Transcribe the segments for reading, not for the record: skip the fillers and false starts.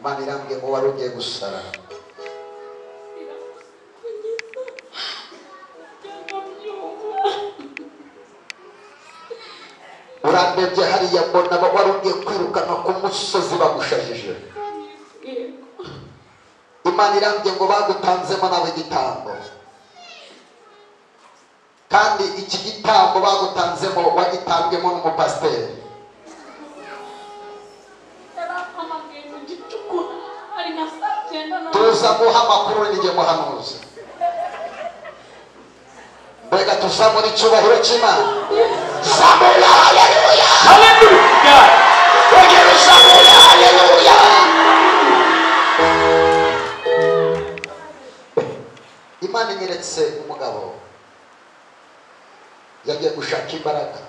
Imana irambwiye ngo wari ugiye gusara. Urandebye hariya mbona wari ugiye kwirukana ku musozi bagushajije. Imana irambwiye ngo bagutanzemo nawe igitambo, kandi iki gitambo bagutanzemo wagitambwemo n'umupasiteri. Tuza guha amakuru n'igihe muhanuzi. Mbega tuzamura icyubahiro cy'Imana. Zamura haleluya, haleluya, ongera zamura haleluya. Imana inyeretse umugabo yagiye gushaka imbaraga,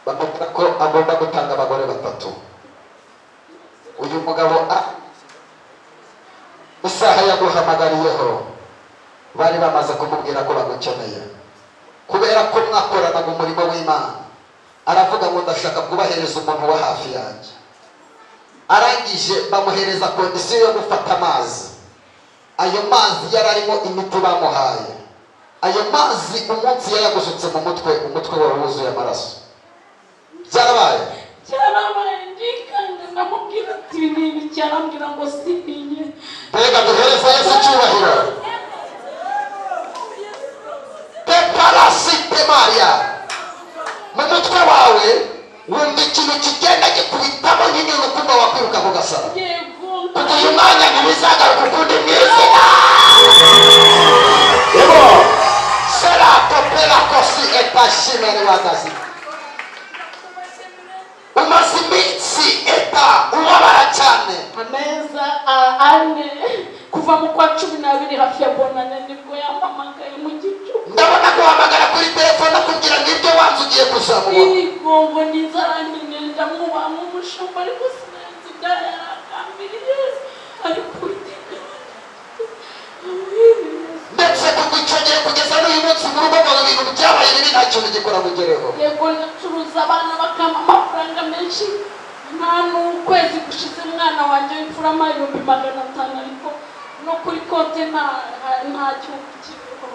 bamubwira ko agomba gutanga abagore 3. Uyu mugabo isaha yaguhamagariyeho bari bamaze kumubwira ko bagukeneye, kubera ko mwakoranaga umurimo w'Imana. Aravuga ngo ndashaka kubahereza umuntu wa hafi yanjye. Arangije bamuhereza kondisiyo yo gufata amazi. Ayo mazi yararimo imiti bamuhaye. Ayo mazi umunsi yayagusutse mu mutwe, umutwe wawe wuzuye amaraso. Byarabaye ndikanga ndamubwira ati ibintu cyarambwira ngo sinye. Mbega duhereza Yesu icyubahiro. Parasite Maria, mu mutwe wawe wumva ikintu kigenda gikubitamo nk'inyoni kumva wakwiruka ku gasara. Kuko uyu mwanya ntibizagaruka ukundi mu izina. Yego sera kopera kosi etashimere wagazi. Umaze iminsi ubabara cyane. Ameza ane kuva mu kwa 12 hafi ya bonane nibwo yampamagaye mu gicu. Ndabona ko hamagara kuri telefone kugira ngo ibyo wanze ugiye kuzamubona. Igongo nizaranyine ndamuba mu mushumba ariko sinzi byaragambiriye ariko ndetse kugucogera kugeza n'uyu munsi mu rugo rwawe ibintu byabaye bibi nta kintu gikora mugereho. Yego ndacuruza abana bakama amafaranga menshi. Nta n'ukwezi gushize umwana wanjye w'imfura amayumbi 500 ariko no kuri konti nta gihugu kiriho.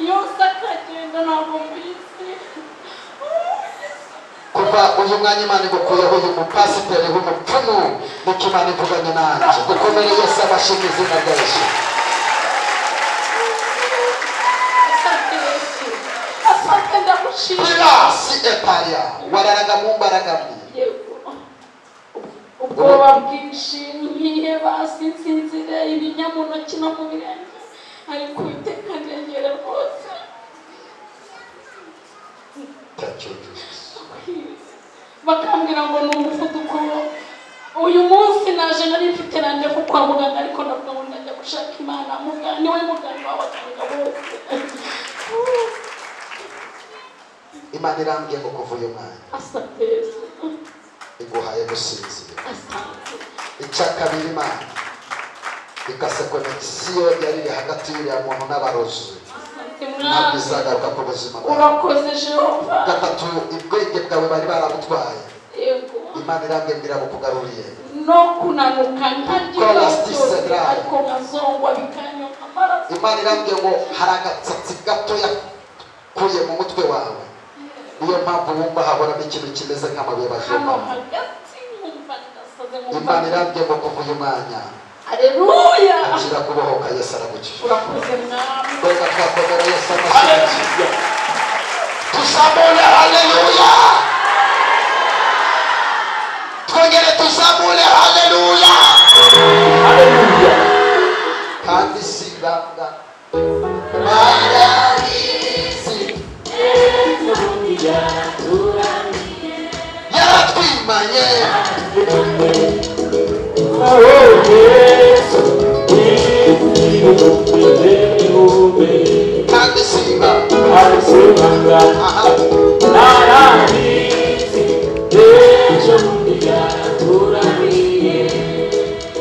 Yose akagenda ntabwo mbizi. Kuva uyu mwanya Imana igukuyeho uyu mupasiteri w'umupfumu, niko Imana ivuganye nanjye. Dukomere Yesu amashimwe izina rya Yesu. Asante ndamushimira. Pirasi etaria wararaga mu mbaraga mbi. Ubwoba bwinshi nkiheba sinsinzire ibinya mu ntoki no mu birenge ariko Uwiteka ndengera rwose. Bakambwira ngo ni umuvuduko. Uyu munsi naje nari mfite rande ko kwa muganga ariko ndavuga ngo ndajya gushaka Imana. Muganga niwe muganga w'abaganga bose. Imana irambwiye ngo kuva uyu mwanya Asante iguhaye gusinzira. Asante. Icya kabiri Imana ikase konegisiyo yari iri hagati y'uriya muntu n'abarozi. Ntabwo izagaruka ku buzima bwawe. Urakoze Jehova. Gatatu, ubwenge bwawe bari barabutwaye. Yego. Imana irambwiye ngo irabukugaruriye. No kunanuka ntagira ariko nkazongwa bikanyoka amaraso. Imana irambwiye ngo hari agatsatsi gato yakuye mu mutwe wawe. Niyo mpamvu wumva habonamo ikintu kimeze nk'amabuye bajoma. Imana irambwiye ngo kuva uyu mwanya Haleluya. akira kubohoka Yesu aragukije. Urakoze mwami. Mbega twakomera Yesu amashyi. Tuzamure haleluya. Twongere tuzamure haleluya. Haleluya. Kandi sibanga yaratwimanye. Kandi sibanga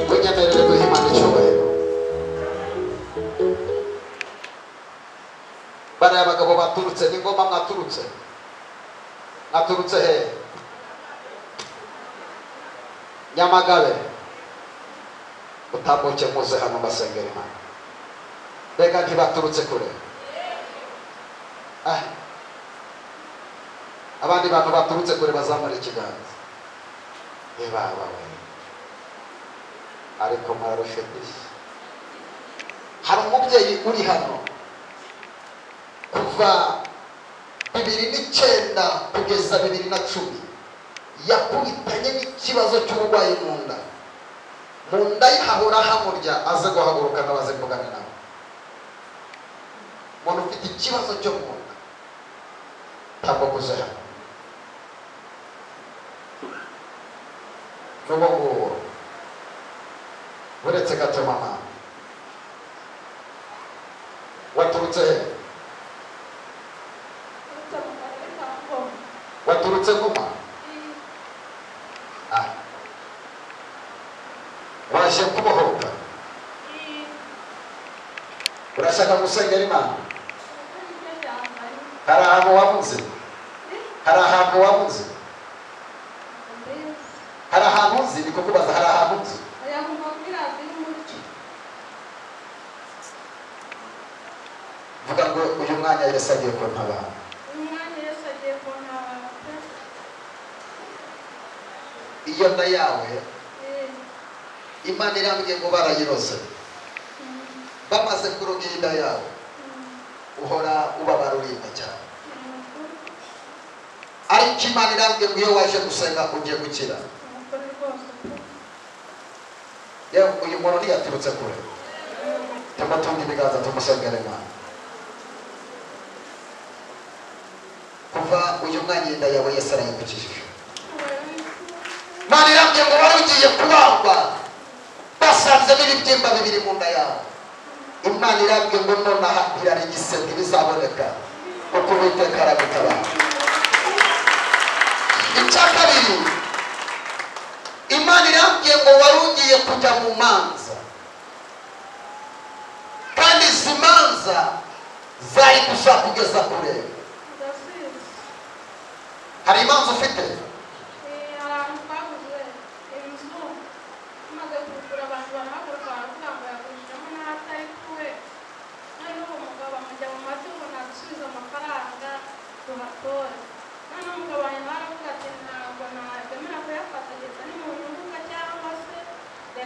kunyemerere guha Imana icyubahiro. Bariya abagabo baturutse ni ngoma mwaturutse he? Nyamagabe. utambuke muze hano mbasengera Imana. Mbega ntibaturutse kure? Abandi bantu baturutse kure bazamara ikiganza. Baba we, ariko mwarushe disi. Hari umubyeyi uri hano kuva 2009 kugeza 2010 yakubitanye n'ikibazo cy'uburwayi mu nda. Mu nda ye hahora hamurya, aze guhaguruka n'abaze kuvugana nawe. Umuntu ufite ikibazo cyo mu nda ntabwo kuze hano. N'ubu ngubu uretse gato mama, waturutse he? Waturutse Guma? Waje kubohoka? Urashaka gusengera Imana? Hari ahantu wabuze? Hari ahantu wabuze? Hari ahantu uzi? Ni kukubaza hari ahantu uzi? Vuga ngo uyu mwanya Yesu agiye kuntabara. Iyo nda yawe Imana irambwiye ngo barayirose. Bamaze kuroga inda yawe uhora ubabara urimba cyane. Ariko Imana irambwiye ngo iyo waje gusenga ugiye gukira. Yewe uyu muntu ntiyaturutse kure. Tumutunga ibiganza tumusengere Imana. Kuva uyu mwanya inda yawe Yesu arayigukijije. Imana irambwiye ngo wari ugiye kubagwa basanze n'ibibyimba bibiri mu nda yawe. Imana irambwiye ngo nonaha irarigise ntibizaboneka kuko Uwiteka aragutabara. Icya kabiri, Imana irambwiye ngo wari ugiye kujya mu manza, kandi izi manza zari kuzakugeza kure. Hari imanza ufite?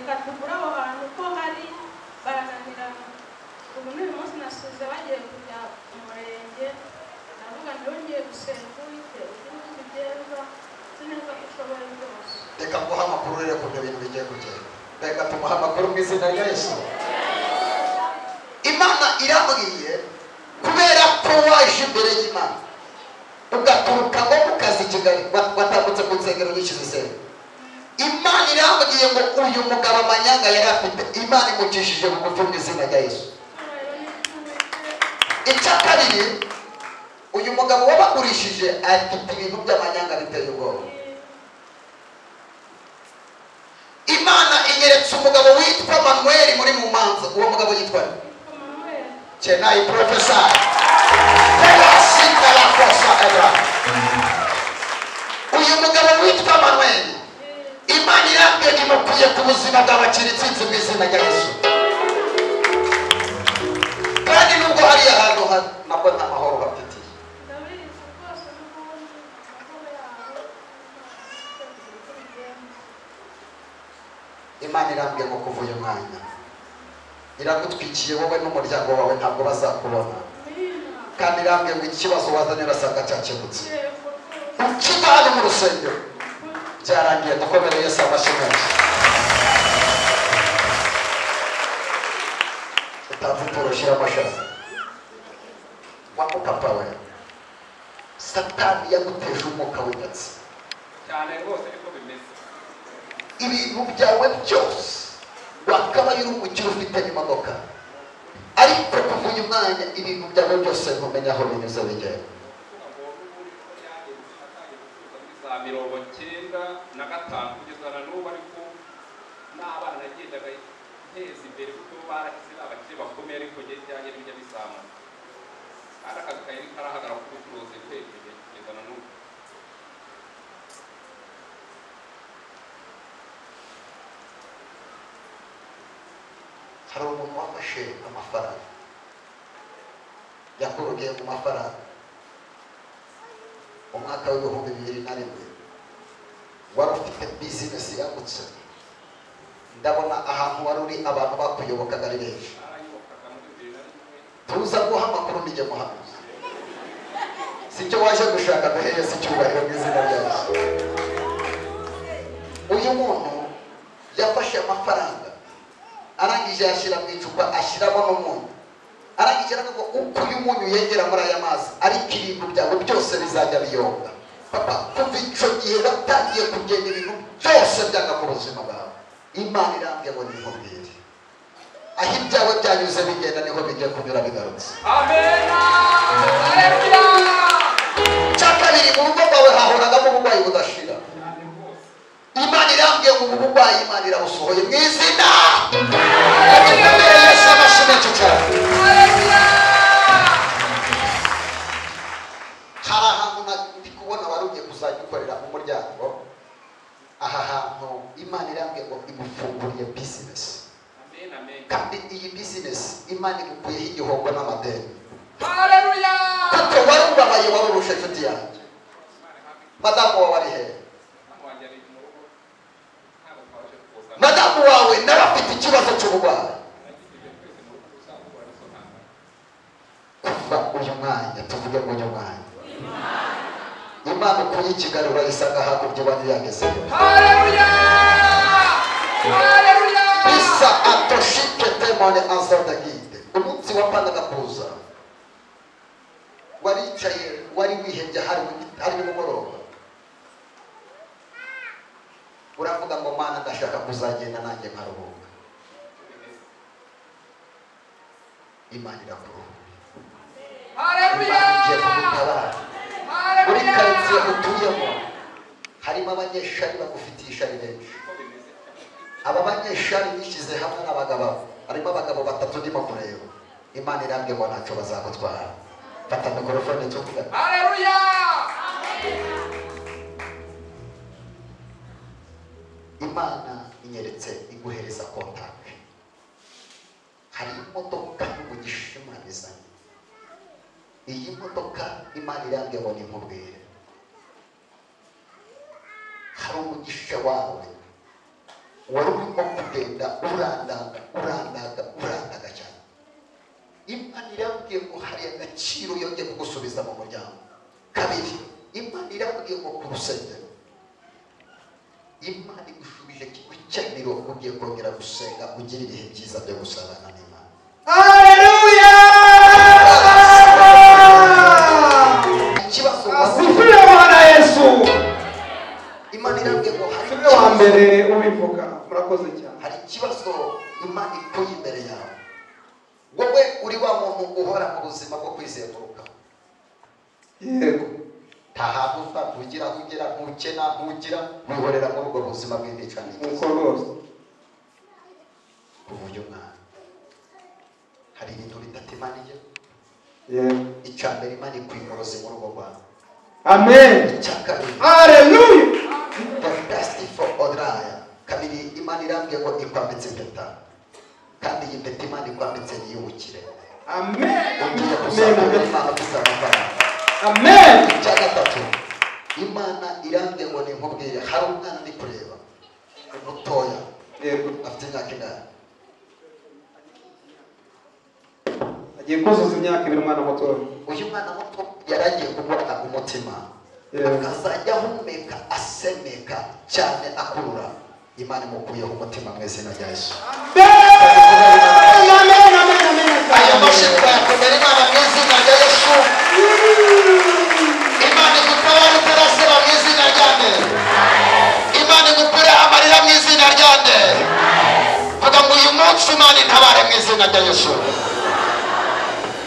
Katugura aho hantu ko hari barananirana. Ubu n'uyu munsi nasubiza bagiye kujya mu murenge, ndavuga ndongeye gusenga Uwiteka ugiye kugenda sineza ko ushoboye rwose. Reka nguha amakuru rero ku bintu bigiye kugenda. Reka tumuha amakuru mu izina rya Yesu. Imana irambwiye kubera ko waje imbere y'Imana ugaturuka ngo mu kazi Kigali watambutse ku nsengero nyinshi zisenga. Imana irambwiye ngo uyu mugabo amanyanga yari afite Imana imukishije bugufi mu izina rya Yesu. Icya kabiri, uyu mugabo wabagurishije afite ibintu by'amanyanga biteye ubwoba. Imana inyeretse umugabo witwa Manuel muri mu manza. Uwo mugabo yitwa Chenayi Professor uyu mugabo witwa Manuel, Imana irambwiye ngo imukwiye ku buzima bw'abakiri itsinzi mu izina rya Yesu. Kandi nubwo hari ahantu nabwo nta mahoro bafitiye. Imana irambwiye ngo kuva uyu mwanya iragutwikiye wowe n'umuryango wawe ntabwo bazakubona. Kandi irambwiye ngo ikibazo wazanye urasanga cyakemutse. Ukiva hano mu rusengero byarangiye. Dukomere Yesu amashyi menshi. Utavuga urushyira amashami wa mupapa we, Satani yaguteje umwuka w'inyatsi cyane rwose. Niko bimeze. Ibintu byawe byose wakaba uri umukire ufite n'imodoka, ariko kuva uyu mwanya ibintu byawe byose ntumenya aho binyuze bigenda. 95 kugeza na n'ubu, ariko n'abana nagendaga nteza imbere kuko barashyize abakire bakomeye, ariko njye cyane bijya bizamuka. Kandi akazi kari karahagara ku bucuruzi kugeza na n'ubu. hari umuntu wafashe amafaranga yakorogeye mu mafaranga mu mwaka w'ibihumbi 2001 wari ufite bizinesi yagutse. Ndabona ahantu wari uri abantu bakuyobokaga ari benshi. Tuza guha amakuru nijye muhanuzi, sicyo waje gushaka duhereza icyubahiro mu izina rya Yesu. Uyu muntu yafashe amafaranga arangije yashyira mu icupa ashyiramo n'umunyu, arangije aravuga uko uyu munyu yegera muri aya mazi ariko ibintu byawe byose bizajya biyonga. Papa, kuva icyo gihe batangiye kugenda ibintu byose byanga ku buzima bwawe. Imana irambye ngo nimubwire aho ibyawe byanyuze bigenda niho bigiye kunyura bigarutse. Amen. Haleluya. Cyakabiri, mu rugo rwawe hahoragamo uburwayi budashira. Imana irambye ngo ubu burwayi Imana irabusohoye mu izina rya Yesu. Amashimwe cyane. Haleluya. Hari ahantu ndi kubona wari ugiye kuzajya ukorera mu muryango. Aha hantu Imana irambye ngo imufunguriye business. Amen, amen. Kandi iyi business Imana igukuyeho igihombo n'amadeni. Haleluya. Kuko wari ubabaye wari urusha inshuti yanjye. Madamu wawe ari hehe? Madamu wawe nawe afite ikibazo cy'uburwayi. Kuva uyu mwanya tuvuge ngo uyu mwanya Imana ukuye ikigarura isanga hakurya bari yagezeyo. Haleluya. Haleluya. Bisa atoshike temone azada gide. Umunsi wapandaga kuza waricaye wari wihebye hari nimugoroba, uravuga ngo Mana ndashaka kuzagenda nanjye nkaruhuka. Imana irakuruhura. Haleluya. Imana igiye kugutabara. Muri karitsiye utuyemo harimo abanyeshari bagufitiye ishari benshi. Aba banyeshari bishyize hamwe n'abagabo, harimo abagabo 3 ndimo kureba. Imana irambye ngo ntacyo bazagutwara. Fata mikorofone tuvuga. Haleluya. Imana inyeretse iguhereza kontakte. Hari imodoka y'umugisha Imana izanye. Iyi modoka Imana irambye ngo nimubwire hari umugisha wawe wari urimo kugenda urandaga cyane. Imana irambye ngo hari agaciro yongeye kugusubiza mu muryango. Kabiri, Imana irambye ngo ku rusengero Imana igushubije icyamiro ugiye kongera gusenga ugira ibihe byiza byo gusabana n'Imana. Haleluya. Ikibazo Asifiwe Bwana Yesu. Imana irambye ngo hari Siwe wa mbere ubivuga. Murakoze cyane. hari ikibazo Imana ikuye imbere yawe. Wowe uri wa muntu uhora mu buzima bwo kwizenguruka. Yego. Nta hantu uva ntugira aho ugera, ntukena ntugira, wihorera muri ubwo buzima bw'indicane. Nuko rwose. Uburyo mwana hari ibintu bitatu Imana igira. Yego. Icyambere Imana ikwimoroze mu rugo rwawe. Amen. Icyakabiri Haleluya. fantastic for odraya. Kabiri Imana irambye ngo ikwambitse impeta, kandi iyi mpeta Imana ikwambitse niyubukire. Amen. Ugiye kuzamura Imana ufite amafaranga. Amen. Icya gatatu Imana irambye ngo ninkubwire hari umwana ndi kureba mutoya Yego. afite imyaka ingana. Agiye kuzuza imyaka 2 umwana muto. Uyu mwana muto yaragiye kubona umutima, akazajya ahumeka asemeka cyane akurura. Imana imukuyeho umutima mu izina rya Yesu. Aya mashimwe yakomera Imana mu izina rya Yesu. Imana igutabara utaraseba mu izina rya nde. Imana igukure amarira mu izina rya nde. Vuga ngo uyu munsi Imana intabare mu izina rya Yesu.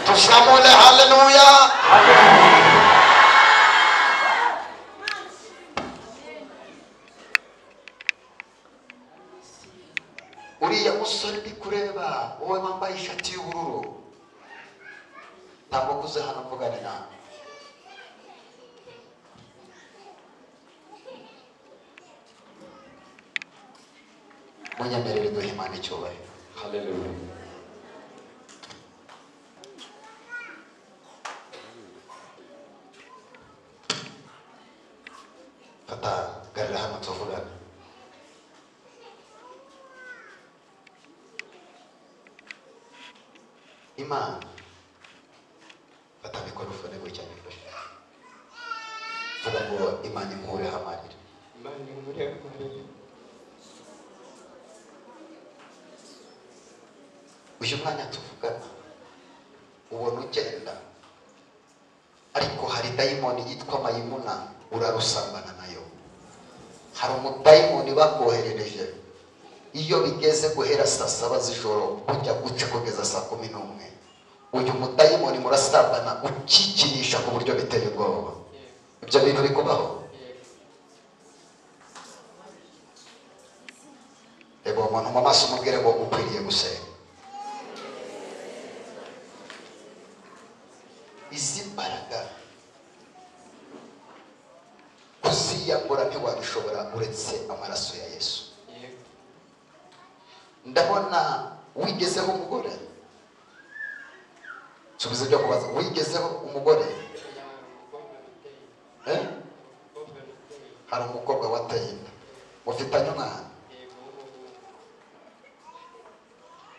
Tusamule haleluya. Uriya musore ndi kureba wowe wambaye ishati y'ubururu ntabwo kuze hano mvugane nawe. Munyemerere duhe Imana icyubahiro. Haleluya. Imana fata mikorofone gutya vuga ngo Imana inkureho amarira. Imana inkureho amarira. Uyu mwanya tuvugana ubona ugenda ariko hari dayimoni yitwa Mayimuna urarusambana nayo. Hari umudayimoni bakoherereje iyo bigeze guhera saa 7 z'ijoro ujya guca kugeza saa 11. Uyu mudayimoni murasambana ukikinisha ku buryo biteye ubwoba. Ibyo bintu bikubaho. Ebo umuntu mu maso umubwire ngo ukwiriye gusenga. Izi mbaraga kuziyambura ntiwabishobora uretse amaraso ya Yesu. Ndabona wigezeho umugore. Subiza byo kubaza, wigezeho umugore? Hari umukobwa wateye inda mufitanye umwana.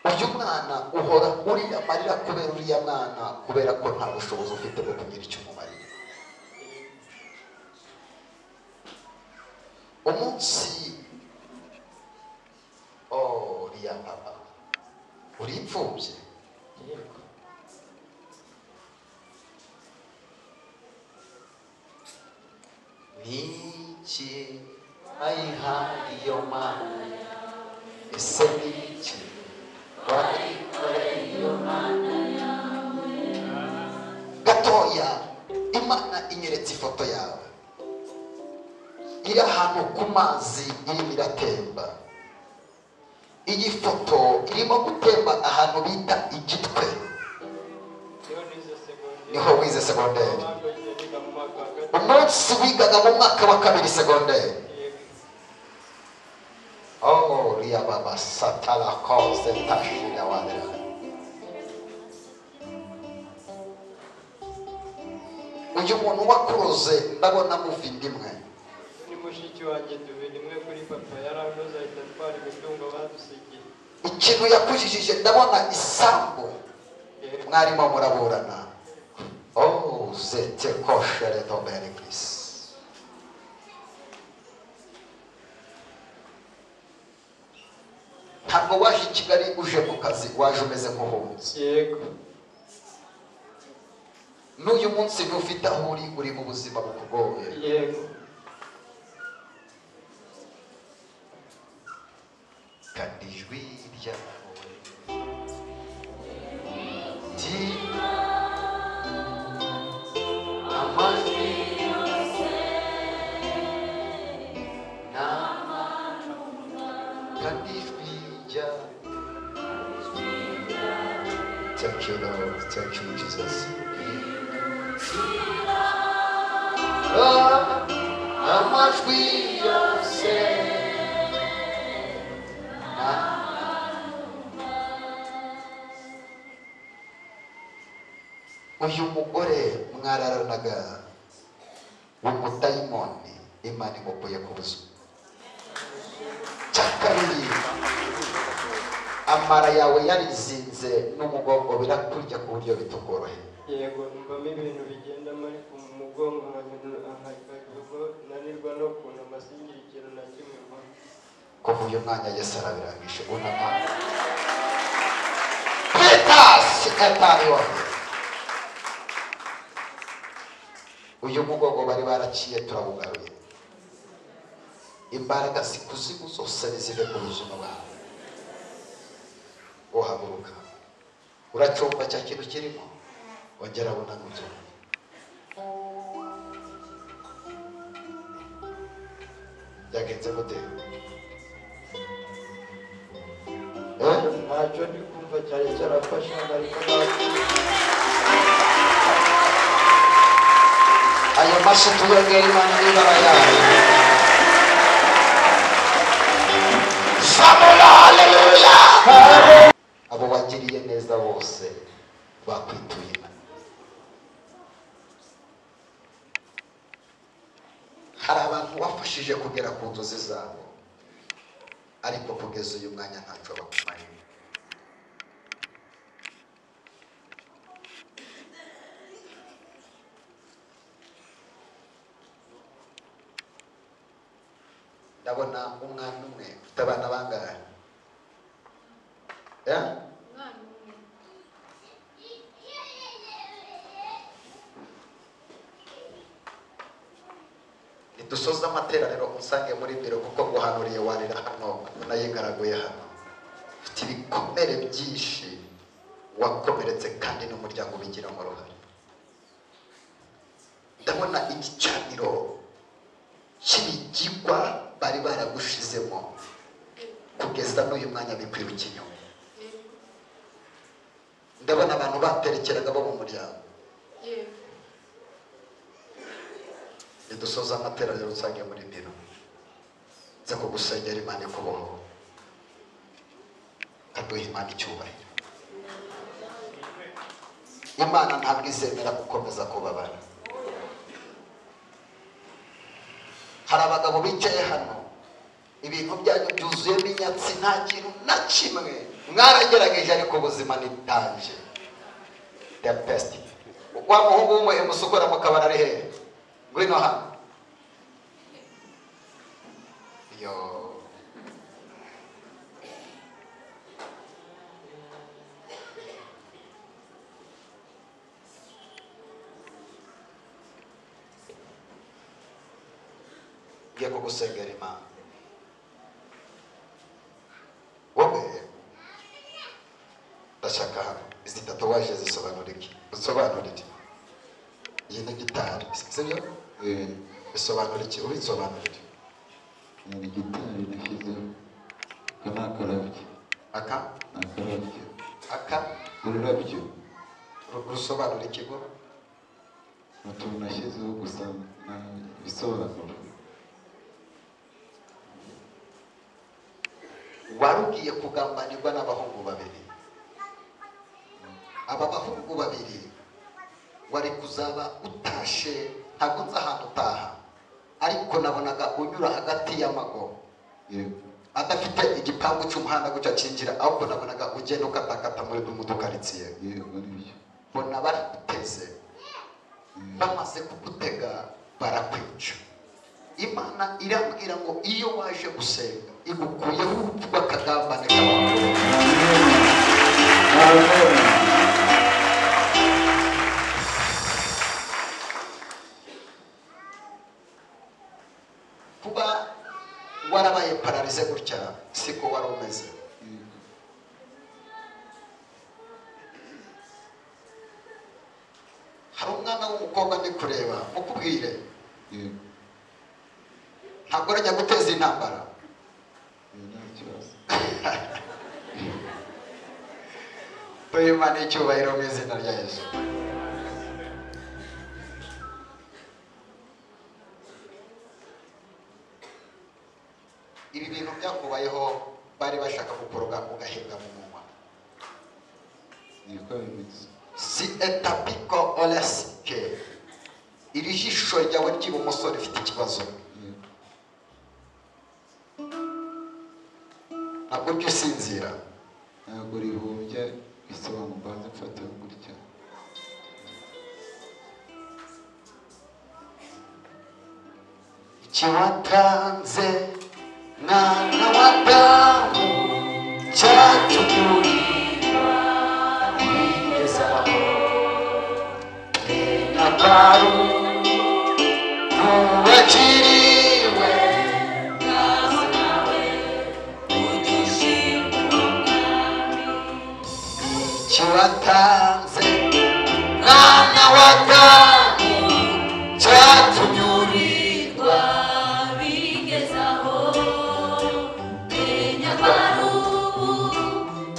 Uyu mwana uhora uriya marira kubera uriya mwana kubera ko nta bushobozi ufite bwo kugira icyo umumarira. Umunsi uriya papa uri imfubyi. Niki ayihariyo mana ese niki wayikoreye mana yawe. Gatoya Imana inyeretse ifoto yawe iri ahantu ku mazi irimo iratemba. Iyi foto irimo gutemba ahantu bita Igitwe. Niho wize segonderi. Umunsi wigaga mu mwaka wa 2 segonderi. Ria baba satala cause tashira wadera. Uyu muntu wakuroze ndabona muvindimwe. Ni mushiki wanjye tubindimwe kuri papa yarandoza itatwara imitungo badusigiye. Ikintu yakujijije ndabona isambu mwarimo muraburana. Zete koshere dombere Chris. Ntabwo waje i Kigali uje ku kazi, waje umeze nk'uhunze. Yego. N'uyu munsi ntufite aho uri mu buzima bukugoye. Yego. Kandi ijwi ryawe amajwi yose kandi ijwi ryawe. Thank you Lord, thank you Jesus. Amajwi yose uyu mugore mwararanaga w'umudayimoni Imana imukuye ku buzima. Cyakabiri amara yawe yarizinze n'umugongo birakurya ku buryo bitugoroye. Yego mbamo ibintu bigenda muri ku mugongo nanirwa no kunama singira ikintu na kimwe mbona. Kuva uyu mwanya Yesu arabirangishe unama. Petasi etariwa. Uyu mugongo bari baraciye turabugaruye. Imbaraga zikuzimu zose nizive ku buzima bwawe. Uhaguruka uracumba cya kintu kirimo ongera abona n'utu. Byagenze gute? Ntacyo ndi kumva cyari cyarafasha ariko Aya maso tuyongera Imana n'ibara yayo. Haleluya. Abo bagiriye neza bose bakwituye Imana. Hari abantu wafashije kugera ku nzozi zabo ariko kugeza uyu mwanya ntacyo bakumariye. ndabona umwana umwe ufite abana bangahe ya nidusoza amateraniro unsange muri biro kuko guhanuriye warira hano nayigaraguye hano ufite ibikomere byinshi wakomeretse kandi n'umuryango ubigiramo uruhare ndabona igicaniro cy'ibigirwa bari baragushizemo kugeza n'uyu mwanya bikwiruka inyuma ndabona abantu baterekeraga bo mu muryango nidusoza amateraniro usange muri biro nza kugusengera Imana ikuboho kaduha Imana icyubahiro Imana ntabwo izemera gukomeza kubabara hari abagabo bicaye hano ibintu byanyu byuzuyemo inyatsi nta kintu na kimwe mwaragerageje ariko ubuzima nitanje the best wa muhungu w'umwe musukura mu kabara ari hehe ngwino hano yo ngiye kugusengera Imana wowe ndashaka hano izi tatuwaje zisobanura iki usobanura iki iyi ni gitari sibyo bisobanura iki ubisobanura iki ni gitari nashyizeho akarabyo aka ururabyo rusobanura ikigo utuntu nashyizeho gusa bisobanura warugiye kugambanirwa n'abahungu babiri aba bahungu babiri wari kuzaba utashe ntabwo nzi ahantu utaha ariko nabonaga unyura hagati y'amago adafite igipangu cy'umuhanda guca kinjira ahubwo nabonaga ugenda ukatakata muri dukaritsiye mbona baraguteze bamaze kugutega barakwica Imana irambwira ngo iyo waje gusenga igukuyeho urupfu rw'akagambane k'abagore kuba warabaye pararize gutya siko wari umeze hari umwana w'umukobwa ndi kureba mukubwire ntabwo urajya guteza intambara tuhe Imana icyubahiro mu izina rya Yesu ibi bintu byakubayeho bari bashaka gukoroga ugahembwa mu munwa si etapiko olesike iri jisho ryawe ry'ibumoso rifite ikibazo ntabwo ujya usinzira ntabwo rihumbye bisobanura mbanza mfata gutya ikiwatanze mwana wa damu cyatugurirwa wigezaho nyabaru nuwakiriwe ikiwatanze mwana wa damu cyatugurirwa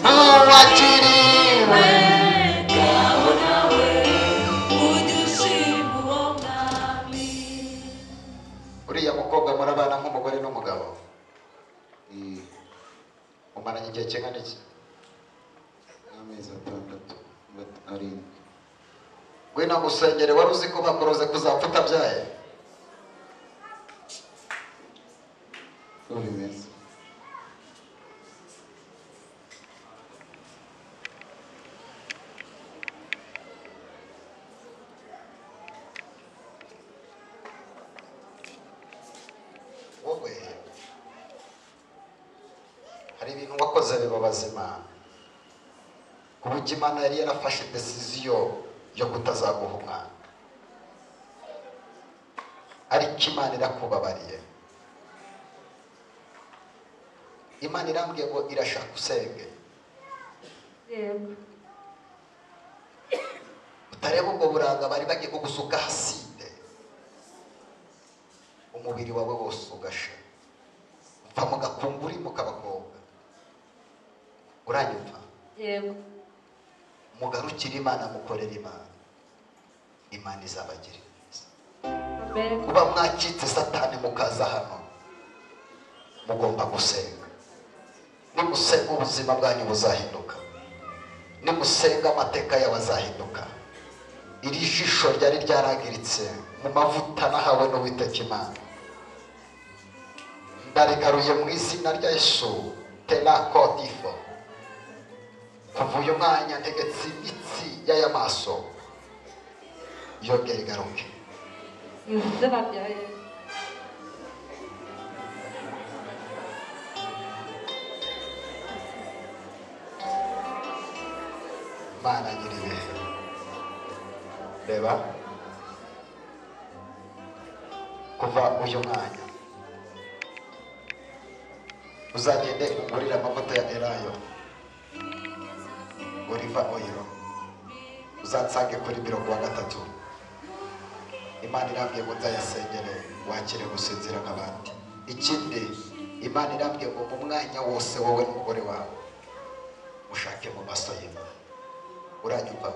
nuwakiriwe uriya mukobwa murabana nk'umugore n'umugabo umaranye igihe kingana iki amezi 6 ngwino gusengere wari uzi ko bakoroze kuzapfa utabyaye ko bimeze wowe barakoze bibabaza Imana ku buryo Imana yari yarafashe decision yo kutazaguha umwana, ariko Imana irakubabariye. Imana irambwiye ngo irashaka usenge. yego Utareba ubwo buranga bari bagiye kugusuka aside, umubiri wawe wose ugasha, upfa mu gakunguri mu kabakobwa. Uranyumva? yego Mugarukire Imana, mukorere Imana, Imana izabagira neza. amen Kuba mwacitse Satani mukaza hano, mugomba gusenga. Nimusenga ubuzima bwanyu buzahinduka, nimusenga amateka yawe azahinduka. Iri jisho ryari ryaragiritse mu mavuta nahawe n'Uwiteka Imana, ndarigaruye mu izina rya Yesu. Telakotifo, kuva uyu mwanya ntegetse imitsi y'aya maso yongere igaruke. mu izina rya Yesu. Mana nyiribihe, reba kuva uyu mwanya uzagende ugurira amavuta ya Elayo Oliva Oil, uzansange kuri biro kuwa gatatu. Imana irambwiye ngo nzayasengere wakire gusinzira nk'abandi. Ikindi Imana irambwiye ngo mu mwanya wose wowe n'umugore wawe mushake mu maso y'Imana. Uranyumva?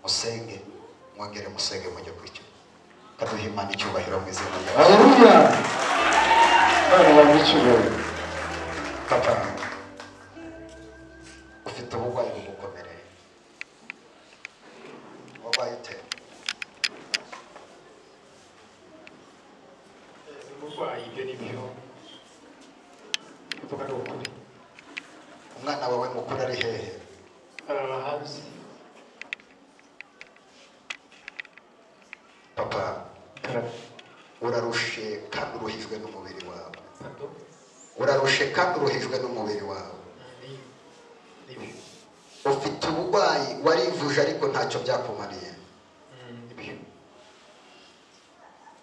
Musenge, mwongere musenge mujye kwicyo. Kaduha Imana icyubahiro mu izina rya Yesu. Haleluya. Bana babicyubahiro. Papa, ufite uburwayi bugukomereye. Wabaye ute? Umurwayi ibyo ni byo kuvuga ni ukuri. Umwana wawe mukuru ari hehe? Arara hanze. Papa, urarushe kandi uruhijwe n'umubiri wawe. Pardon? Urarushe kandi uruhijwe n'umubiri wawe. Ni Ufite uburwayi warivuje ariko ntacyo byakumariye. byo.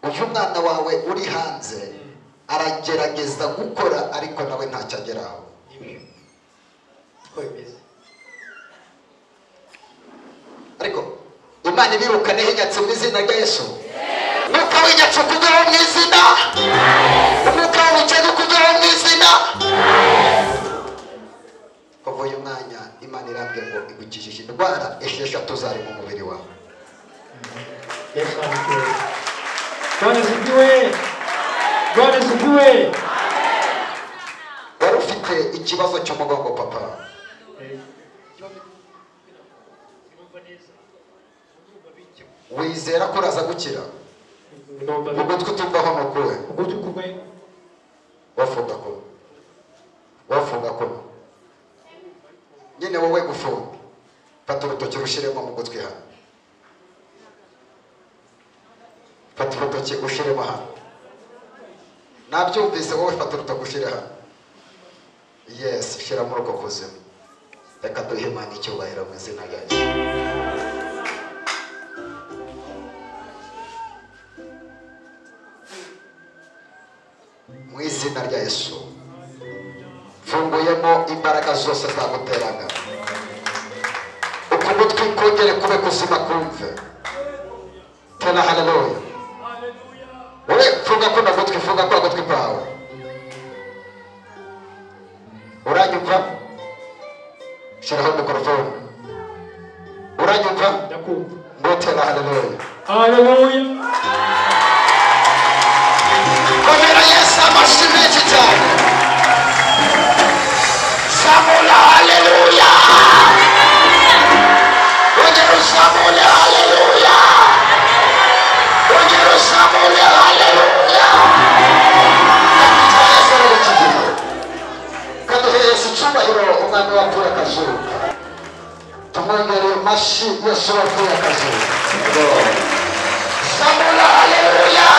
Uyu mwana wawe uri hanze aragerageza gukora ariko nawe ntacyo ageraho. Ni byo. Ko bimeze. Ariko Imana ibirukane hinyatse mu izina rya Yesu. Umwuka w'inyatse ukugeraho mu izina, umwuka w'ubukene ukugeraho mu izina. Kuva uyu mwanya Imana irambwiye ngo igukijije indwara 6 zari mu mubiri wawe. Yesu asifiwe. Bwana asifiwe. Bwana asifiwe. Wari ufite ikibazo cy'umugongo papa. Wizera ko uraza gukira? Ugutwi utumvaho nukuwe? Ugutwi kumwe. Wafunga ko nyine wowe gufunga. Fata urutoki rushiremo mu gutwi hano. Fata urutoki ushiremo hano. Nabyumvise wowe, fata urutoki ushire hano. Yes, shira muri uko kuzimu. Reka duhe Imana icyubahiro mu izina rya Yesu. Mu izina rya Yesu funguyemo imbaraga zose zaguteraga. Ukugutwi kongere kube kuzima kumve. Tena haleluya. Wewe funga kuna gutwi, funga kwa gutwi kwawe. Uranyumva? Shiraho mikrofone. Uranyumva? Ndakumva. Ngotera haleluya. Haleluya. Komera Yesu amashyi menshi cyane. Samula haleluya. Ongera usamule haleluya. Ongera usamule haleluya. Kaduhe Yesu icyubahiro, umwami wapfuye akazuka. Tumwongere amashyi Yesu wapfuye akazuka. Samula haleluya.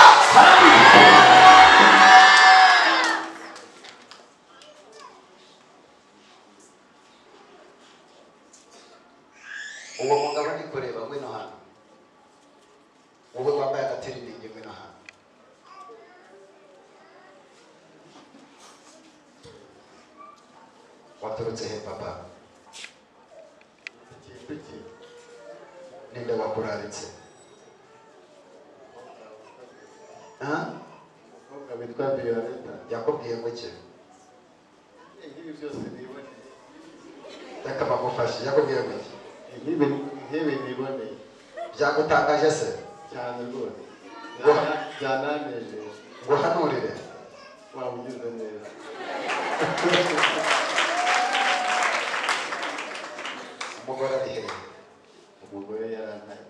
uwo mugabo ni kureba ngwino hano wowe wambaye agatiriningi ngwino hano waturutse he papa ninde wakuraritse umukobwa witwa Violeta yakubwiye ngo iki ibi byose niboneye reka bagufashe yakubwiye ngo iki nk'ibi niboneye byagutangaje se cyane rwose byananejeje ngo hanurire waba ugize neza umugore ari hehe umugore yarantaye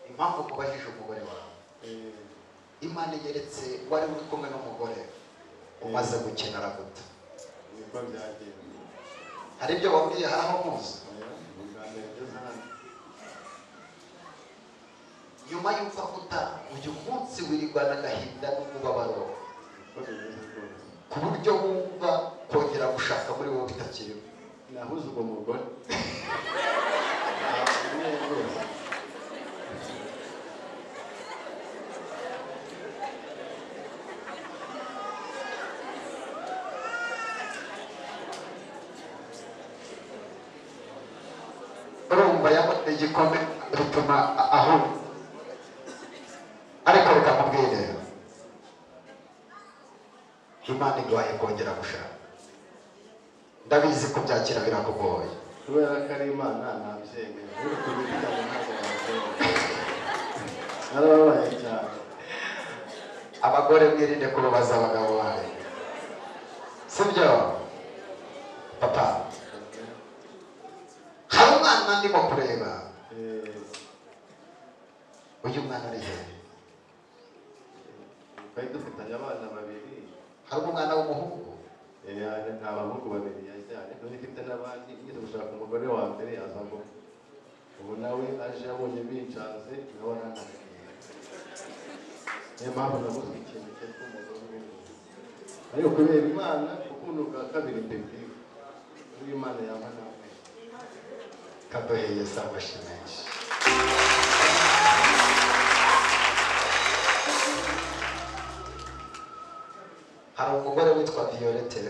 impamvu kubajije umugore wawe Imana yeretse wari uri kumwe n'umugore umaze gukina araguta niko byagenze hari ibyo wabwiye hari aho muzi nyuma y'uko aguta uyu munsi wirirwana agahinda n'umubabaro ku buryo wumva kongera gushaka muri wowe bitakiriho nahuze uwo mugore urumva yabona igikombe bituma aho ariko reka mubwire Imana iguhaye kongera gushaka ndabizi ko byakira birakugoye kubera ko ari Imana ntabyemera uri kubitamo ntabwo nabyemera narababaye cyane abagore mwirinde kubabaza abagabo bawe sibyo papa hari umwana ndimo kureba uyu mwana ari hehe twari dufitanye abana babiri hari umwana w'umuhungu nta bahungu babiri yajyanye none ifite n'abandi ngize gushaka umugore wa mbere yazamo ubu nawe aje abonye bincanze nawe arananiye niyo mpamvu nabuze ikintu cyitwa umugore w'umuntu ariko kubera Imana ukuntu bwa kabiri mbibwira uri Imana yaba nawe kaduheye amashi menshi hari umugore witwa Violette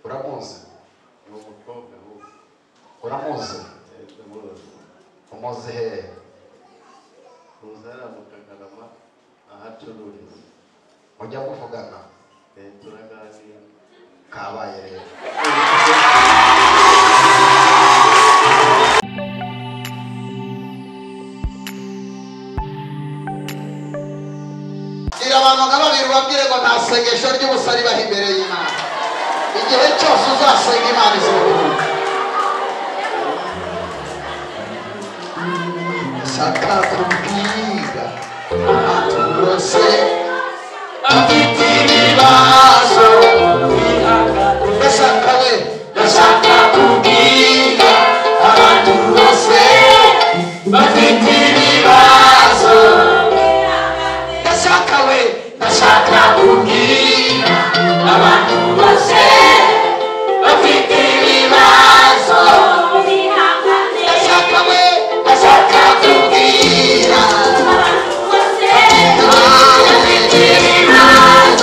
uramuzi ni umukobwa ahubwo uramuzi umuzi hehe ntuzara mu Kagarama ahacururiza mujya muvugana turaganira kabaye rero abantu nka babiri babwire ngo nta sengesho ry'ubusa ribaho imbere y'Imana igihe cyose uzasenga Imana izabikora shaka kubwira abantu bose bafite ibibazo ndashaka kubwira abantu bose bafite ibibazo ndashaka kubwira abantu bose bafite ibibazo ndashaka kubwira abantu bose bafite ibibazo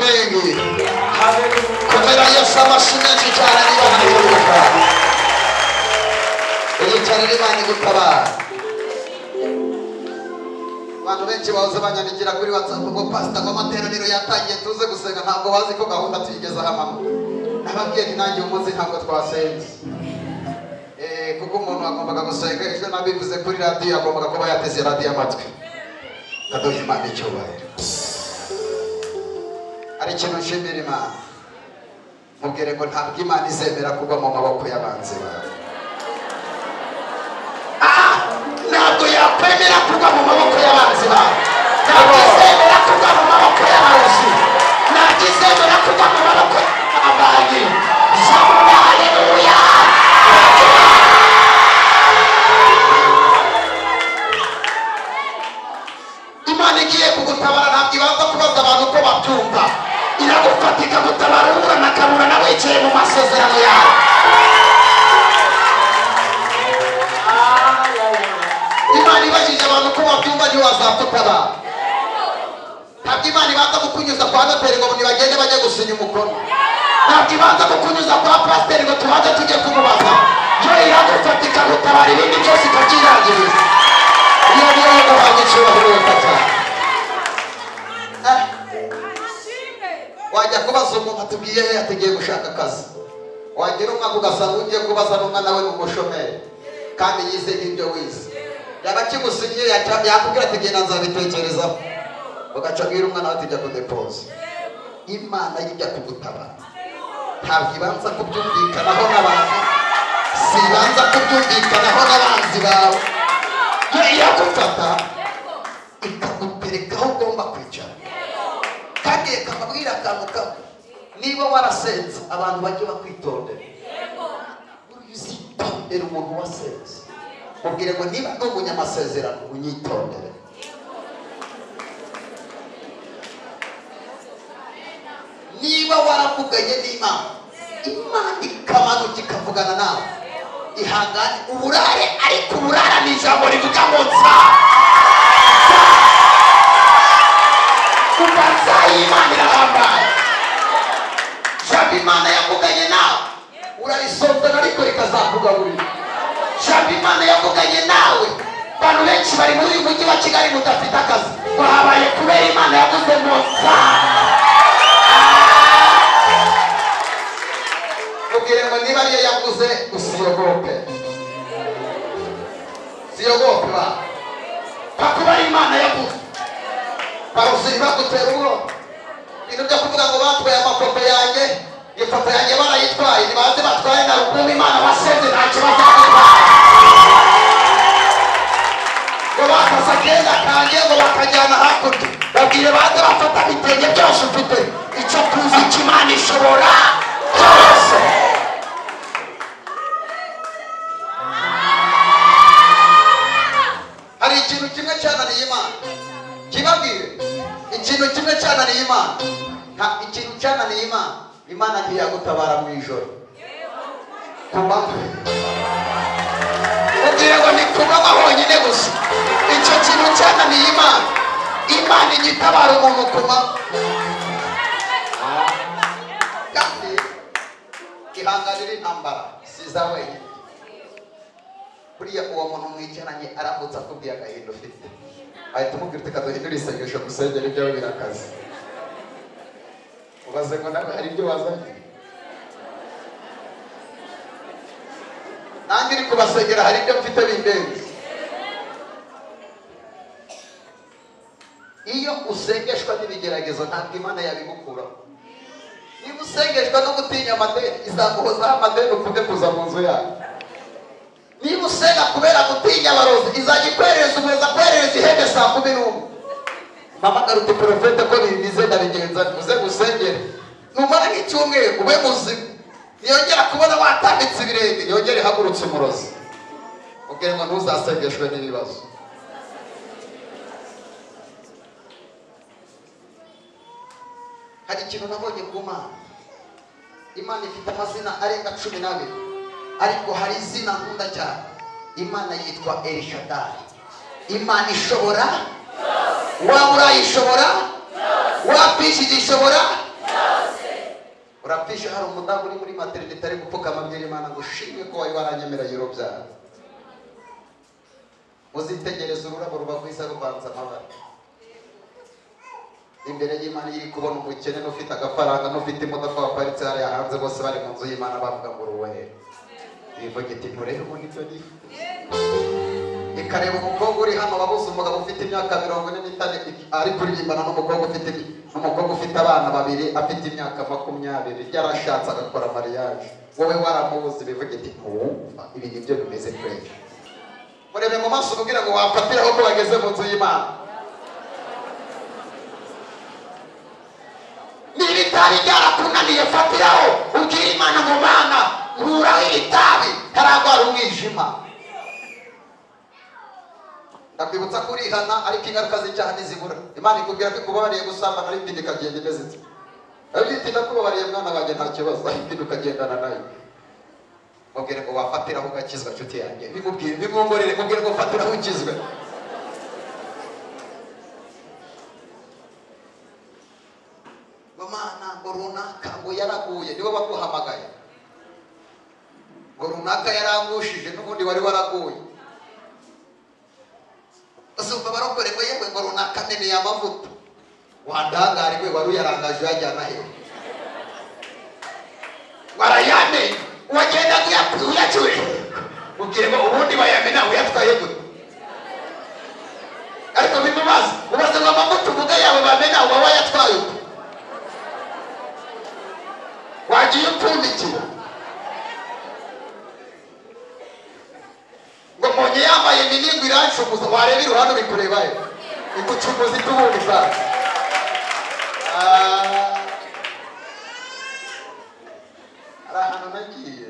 mengi kubera Yesu amashyi menshi cyane niba ntayibuka yicarira Imana igutabara. Abantu benshi bahoze banyandikira kuri WhatsApp ngo pastor ngo amateraniro yatangiye tuze gusenga ntabwo bazi ko gahunda tuyigeza hamwe. Nababwiye nti nanjye umunsi ntabwo twasenze kuko umuntu agombaga gusenga ejo nabivuze kuri radio agombaga kuba yateze radio amatwi kadoha Imana icyubahiro. Ari ikintu nshimira Imana mubwire ngo ntabwo Imana izemera kugwa mu maboko y'abanzi bawe. Ntabwo yakwemera kugwa mu maboko y'abanzi bawe. Ntabwo izemera kugwa mu maboko y'abarozi. Ntabwo izemera kugwa mu maboko y'abanzi. Haleluya. Imana igiye kugutabara ntabwo ibanza kubaza abantu uko babyumva. Iragufata ikagutabara urana akabura nawe wicaye mu masezerano yawe. Imana ibajije abantu ko babyumva niyo bazakutabara. Ntabwo Imana ibanza kukunyuza kwa noteri ngo nibagende bajye gusinya umukono. Ntabwo ibanza kukunyuza kwa pasiteri ngo tubanze tujye kumubaza. Yo iragufata ikagutabara ibindi byose ikabyirangiriza. Iyo niyo guhanga icyubahiro cyane. Wajya kubaza umuntu atubwiye yategiye gushaka akazi. Wagira umwaka ugasanga ugiye kubaza n'umwana we n'umushomeri kandi yize nk'ibyo wize. Yaba kigusinyiye yakubwira ati genda nzabitekerezaho. Ugaca bwira umwana ati jya kudepoza. Imana yijya kugutabara. Ntabwo ibanza kubyumvikanaho n'abantu. Si ibanza kubyumvikanaho n'abanzi bawe. Yo iragufata ikagutereka aho ugomba kwicara. Kandi ikamubwira akantu kamwe. Niba warasenze abantu bajye bakwitondera. Uzitondera umuntu wasenze. Mubwire ngo niba ndi umunyamasezerano unyitondere. Niba waravuganye n'Imana, Imana ikamanuka ikavugana nawe. Ihangane uburare ariko uburara ni ijambo rivuga ngo nza. Kubanza Imana irahambaye. Jambo Imana yavuganye nawe urarisonza ariko rikazakugaburira. Jambo Imana yavuganye nawe abantu benshi bari muri uyu mujyi wa Kigali mudafite akazi bahabaye kubera Imana yavuze ngo nza. Mubwire ngo niba ariyo yavuze usiyogope. Siyogope ba pakuba Imana yavuze baruzi bagutera ubwoba. Ibintu byo kuvuga ngo batwaye amafoto yanjye ifoto yanjye barayitwaye nibaze batwaye na rukundo Imana wasenze nta kibazo batwaye. Ngo bakasa kenda kanjye ngo bakajyana hakurya babwire baze bafata ibitenge byose ufite icyo tuzi Imana ishobora byose. Hari ikintu kimwe cyananiye Imana kibabwire ikintu kimwe cyananiye Imana. Ikintu cyananiye Imana. Imana ntiyagutabara mu ijoro kumanywa. Mubwire ngo ni kumanywa honyine gusa. Icyo kintu cyananiye Imana. Imana igitabara umuntu kumanywa. Kandi ihanganira intambara siza wenyine. Buriya uwo muntu mwicaranye aramutse akubwiye agahinda ufite ahita umubwira uti kaduhindura isengesho gusengera ibyawe birakaze. Ubaze ngo nawe hari ibyo wazanye. Nanjye uri kubasengera hari ibyo mfite bindenze. Iyo usengeshwa n'ibigeragezo ntabwo Imana yabigukuraho. Niba usengeshwa no gutinya amadeni izaguhozaho amadeni ukunde kuza mu nzu yawe. Niba usenga kubera gutinya abarozi izajya ikwerereza umweza kwerereza ihene saa 11. Mpamagara uti porofete ko bibize ndabigenza uze gusengera. Numara nk'icyumweru ube muzima. Niyongera kubona watambitse ibirenge yongere hagurutse umurozi. Ubwire ngo ntuzasengeshwe n'ibibazo. Hari ikintu nabonye ku Mana. Imana ifite amazina arenga 12. Ariko hari izina nkunda cyane. Imana yitwa El Shaddai. Imana ishobora waba urayishobora wapishije ishobora urapisha hari umudamu uri muri maternité ari gupfukama abwira Imana ngo ushimwe ko wari waranyemereye urubyaro. Muzitegereza ururabo ruba rwiza ruvanze amabara imbere y'Imana iri kubona umukene n'ufite agafaranga n'ufite imodoka waparitse hariya hanze bose bari mu nzu y'Imana bavuga ngo uruwe bivuga iti nturebe ubundi ibyo nifuza. Ikareba umukobwa uri hano wabuze umugabo ufite imyaka 45 ari kuririmbana n'umukobwa ufite abana babiri afite imyaka 20 yarashatse agakora mariage, wowe waramubuze bivuga iti ntumva ibi nibyo bimeze fresh. Murebe mu maso kugira ngo wafatiraho ko bageze mu nzu y'Imana. N'ibitari byarakunaniye fatiraho ubwira Imana mu Mana nkuraho ibitabi haragwara umwijima. Ndakwibutsa kurihana ariko ingaruka z'icyaha ntizibura. Imana ikubwira ko ikubabariye gusambana ariko indi ikagenda imeze iti abitinda kubabariye mwana wanjye nta kibazo ariko indi ukagendana nayo. Mubwire ngo wafatiraho ugakizwa nshuti yanjye. Bimwongorere mubwire ngo fatiraho ukizwe. Mana ngo runaka ngo yaraguye niwe waguhamagaye. Ngo runaka yarangushije n'ubundi wari waraguye. Asumva barokore ngo yewe ngo runaka nene y'amavuta. Wandangariwe wari uyarangaje yajyana he? Warayane wagenda kuyacuye. Mubwire ngo ubundi bayamena uyatwaye gute? Ariko bimubaza ubaze ngo amavuta uvuga yawe bamena uba wayatwaye gute? Wagiye upfundikira ngo mbonye yambaye iminingo irancumuza wareba iruhande bikurebaye igucumuza itubundi zawe. Ari ahantu nagiye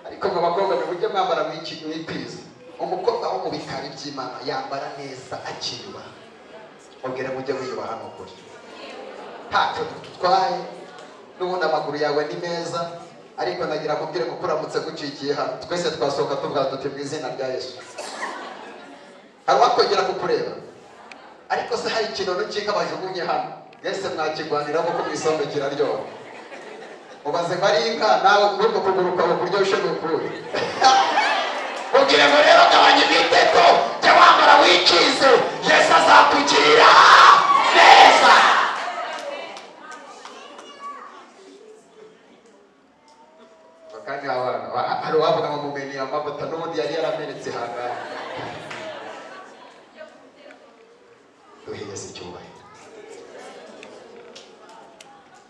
ariko ngo abakobwa mujye mwambara mwikwiza. Umukobwa wo mu bikari by'Imana yambara neza akiyuba. Mubwire mujye wiyubaha n'ukuri ntacyo dutwaye n'ubundi amaguru yawe ni meza ariko nagira kubwire ngo kuramutse gucikiye hano twese twasohoka tuvuga duti mu izina rya Yesu. Hari wakongera kukureba ariko se hari ikintu cy'ikabajugunye hano mwese mwakigwaniramo ko mwisombe kiraryoha. Ubaze ngo ari inka nawe nk'uko kuguru kwawe kuryoshye n'ukuri. Mubwire ngo rero gabanya imiteto jya wambara wikize Yesu azakugirira neza. Kandi hari uwavuga ngo mumeniye amavuta n'ubundi yari yaramenetse hangana. Duheze icyubahiro.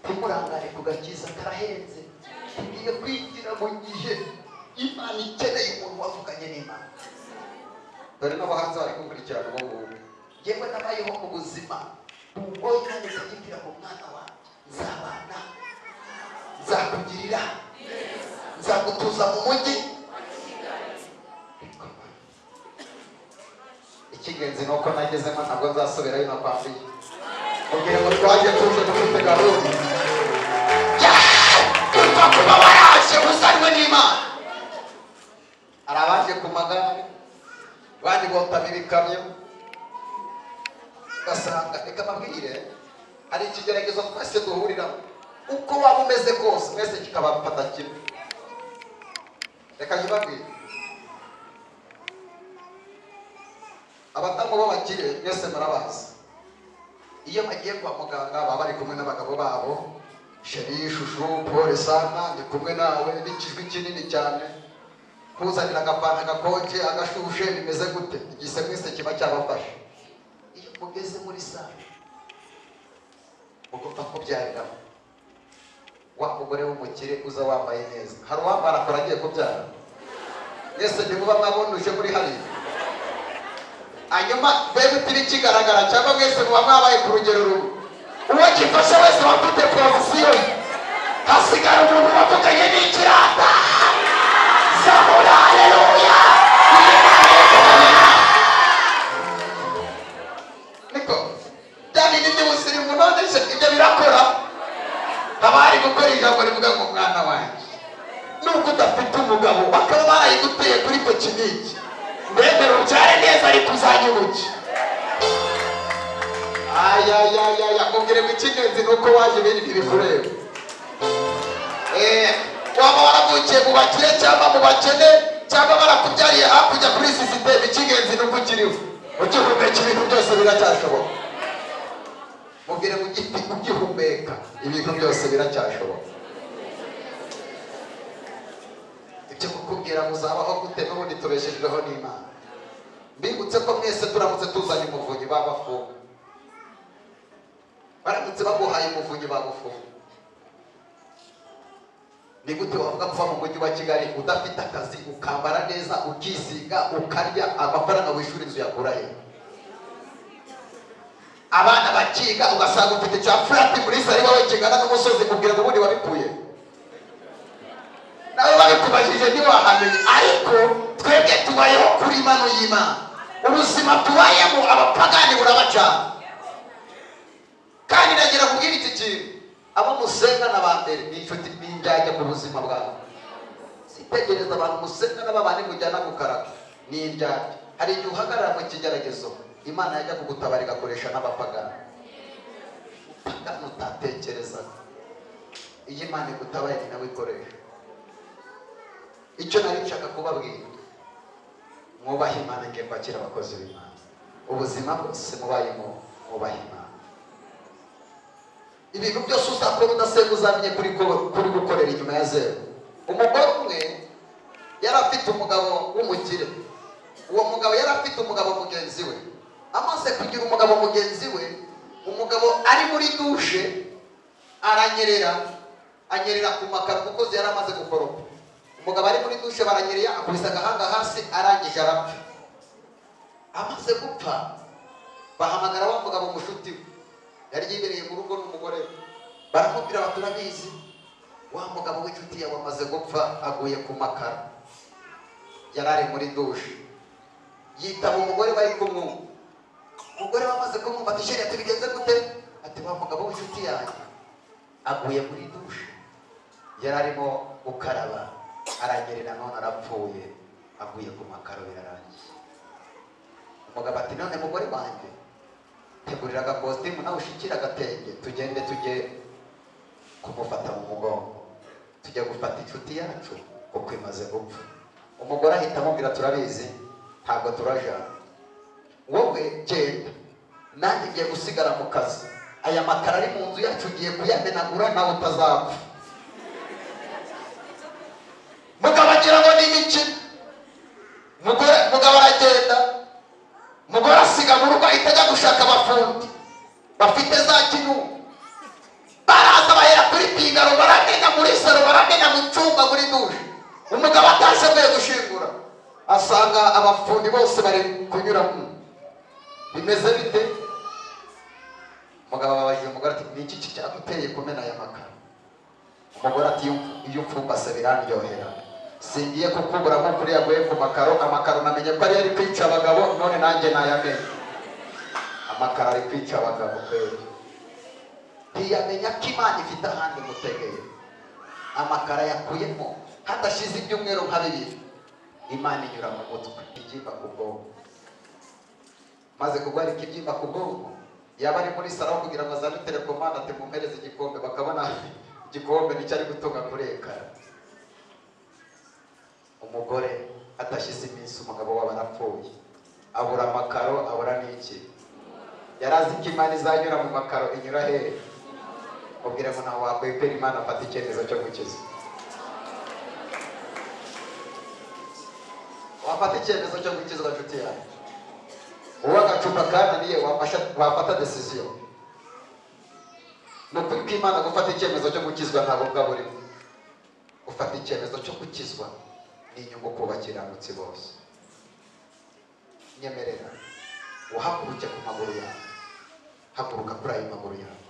Timurangare ku gakiza karahenze. Tugiye kwigira mu gihe Imana ikeneye umuntu wavuganye n'Imana. Dore n'abahanzi bari gukurikirana ubu ngubu. Yewe n'abayeho mu buzima ubwo Imana izagirira mu mwana wanjye nzabana nzakugirira nzagutuza mu mujyi. Icy'ingenzi ni uko nagezemo ntabwo nzasubirayo nakwambiye. Mubwire ngo twaje tuje dufite gahunda. Kumva kuba waraje uzanwe n'Imana. Hari abaje ku magare abandi botama ibikamyo ugasanga reka mabwire hari ikigeragezo twese duhuriramo uko waba umeze kose mwese kikabafata kimwe. Reka nkibabwire abadamu b'abakire mwese murabazi iyo bagiye kwa muganga baba bari kumwe n'abagabo babo. Sheri shushu pole sana ndi kumwe nawe n'ikijwi kinini cyane kuzanira agapanta gakonje agashushe bimeze gute igise mwese kiba cyabafashe. Iyo mugeze muri sale mugomba kubyarira wa mugore w'umukire uza wambaye neza. Hari uwambara akora agiye kubyara mwese ntimuba mwabonuje muri hariya. Hanyuma bebe tiri kigaragara cyangwa mwese muba mwabaye ku rugero rumwe. Uwo gifashe wese wafite pozisiyo hasigara umuntu wavuganye n'ikirata. Zamura haleluya. Niko byani nini musirimu none se ibyo birakora. Abari gukora ijambo rivuga ngo mwana wanjye nubwo udafite umugabo bakaba barayiguteye kuri tekiniki mbere ubyare neza ariko uzanyibuke. Ayayayaya mubwire ngo icy'ingenzi ni uko waje ibindi ntibikureba. waba waravukiye mu bakire cyangwa mu bakene cyangwa barakubyariye hakurya kuri sisiteme, icy'ingenzi ni uko ukiriho ugihumeka ibintu byose biracyashoboka. mubwire mu giti ugihumeka ibintu byose biracyashoboka. ibyo kukubwira muzabaho gute n'ubundi tubeshejweho n'Imana. mbibutse ko mwese turamutse tuzanye umuvunyi babafunga, baramutse baguhaye umuvunyi bagufunga. ni gute wavuga kuva mu mujyi wa Kigali udafite akazi, ukambara neza, ukisiga, ukarya, amafaranga wishura inzu yakura he? abana bakiga ugasanga ufite cya flat muri sari wawe kingana n'umusozi, kubwira ngo ubundi wabikuye nawe babikubajije ntiwahamenye. ariko twebwe tubayeho kuri mano y'Imana. ubuzima tubayemo abapagani burabacana. kandi nagira kubwira iki kintu, abo musenga n'abambere ni inshuti n'injyajya ku buzima bwawe. sitegereza abantu musenga n'ababandi mujyana gukaraga ni injyajya. hari igihe uhagarara mu kigeragezo, Imana yajya kugutabara igakoresha n'abapagani. Pagani utatekerezaga, iyo Imana igutabaye ni nawe ikoresha. icyo nari nshaka kubabwira, mwubahe Imana ngiye kwakira abakozi b'Imana. ubuzima bwose mubayemo mwubahe Imana. ibintu byose uzakora udasenga uzamenye kuri gukorera inyuma ya zero. umugore umwe yari afite umugabo w'umukire. uwo mugabo yari afite umugabo mugenzi we. amaze kugira umugabo mugenzi we, umugabo ari muri dushe anyerera ku makaro kuko yari amaze gukoropa. umugabo ari muri dushe baranyerera, akubise agahanga hasi, arangije arapfa. amaze gupfa bahamagara wa mugabo mushuti we, yari yibereye mu rugo n'umugore. baramubwira bati urabizi wa mugabo w'inshuti yawe amaze gupfa, aguye ku makaro. yari ari muri dushe, yitaba umugore bari kumwumva. umugore wamaze kumwumva ati sheri, ati bigenze gute? ati wa mugabo w'inshuti yanjye aguye muri dushe, yari arimo gukaraba, aranyerera, none arapfuye, aguye ku makaro, birarangiye. umugabo ati none mugore wanjye, tegurira agakositimu nawe ushikira agatenge, tugende tujye kumufata mu mugongo, tujya gufata inshuti yacu kuko imaze gupfa. umugore ahita amubwira turabizi, ntabwo turajana, wowe genda, nanjye ngiye gusigara mu kazi. aya makara ari mu nzu yacu ugiye kuyamenagura, nawe utazapfa. mugabo agira ngo ni imikino. mugabo aragenda, mugore asiga mu rugo, ahita ajya gushaka abafundi bafite za kinubu. baraza bahera kuri pingaro, baramena muri saro, baramena mu cyumba muri dushe. umugabo atashe avuye gushingura, asanga abafundi bose bari kunyuramo. bimeze bite? umugabo ababajije umugore ati ni iki cyaguteye kumena aya makaro? umugore ati iyo upfumbase birandyohera, singiye kukubura nko kuri yaguye ku makaro. amakaro namenye ko ari kwica abagabo, none nanjye nayamenye. amakaro ari kwica abagabo kweli. ntiyamenya ko Imana ifite ahandi mutegeye. amakaro yakuyemo hadashize ibyumweru nka 2, Imana inyura mu mutwe, ibyimba ku bwonko. maze kugwarika ibyimba ku bwonko, yaba ari muri salo kugira ngo azane telekomande ati mumpereze igikombe, bakabona igikombe nicyo ari gutunga kuri ekara. umugore atashize iminsi, umugabo waba arapfuye, abura amakaro, abura n'iki. yarazi ko Imana izanyura mu makaro, inyura hehe? ubwire ngo nawe wakwepera Imana, afata icyemezo cyo gukiza. wafata icyemezo cyo gukizwa nshuti yawe. uwo agacupa kandi niye wafata decision. ni ukuri ko Imana gufata icyemezo cyo gukizwa ntabwo bwa buri. ufata icyemezo cyo gukizwa ni inyungu ku bakiranutsi bose. nyemerera uhaguruke ku maguru yawe, haguruka kuri ayo maguru yawe,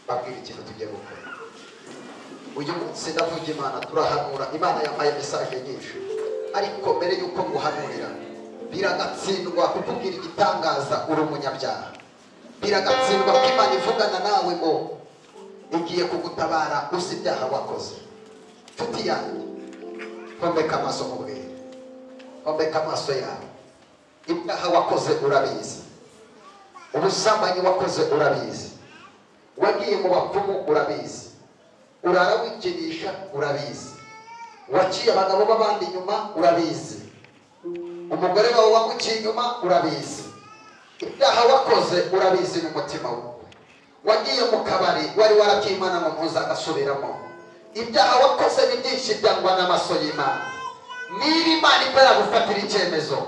babwira ikintu tugiye gukora. uyu munsi ndavuga Imana, turahanura. Imana yampaye mesaje nyinshi, ariko mbere y'uko nguhanurira, biragatsindwa kukubwira igitangaza uri umunyabyaha. biragatsindwa ko Imana ivugana nawe ngo igiye kugutabara uzi ibyaha wakoze. nshuti yanjye, hombeka amaso mu bwenge, hombeka amaso yawe. ibyaha wakoze urabizi, ubusambanyi wakoze urabizi, wagiye mu bapfumu urabizi, urara wikinisha urabizi, waciye abagabo b'abandi inyuma urabizi, umugore wawe wamuciye inyuma urabizi, ibyaha wakoze urabizi mu mutima wawe, wagiye mu kabari wari warabyimana ngo ntuzagasubiramo, ibyaha wakoze ni byinshi byangwa n'amaso y'Imana. Niba Imana itara gufatira icyemezo,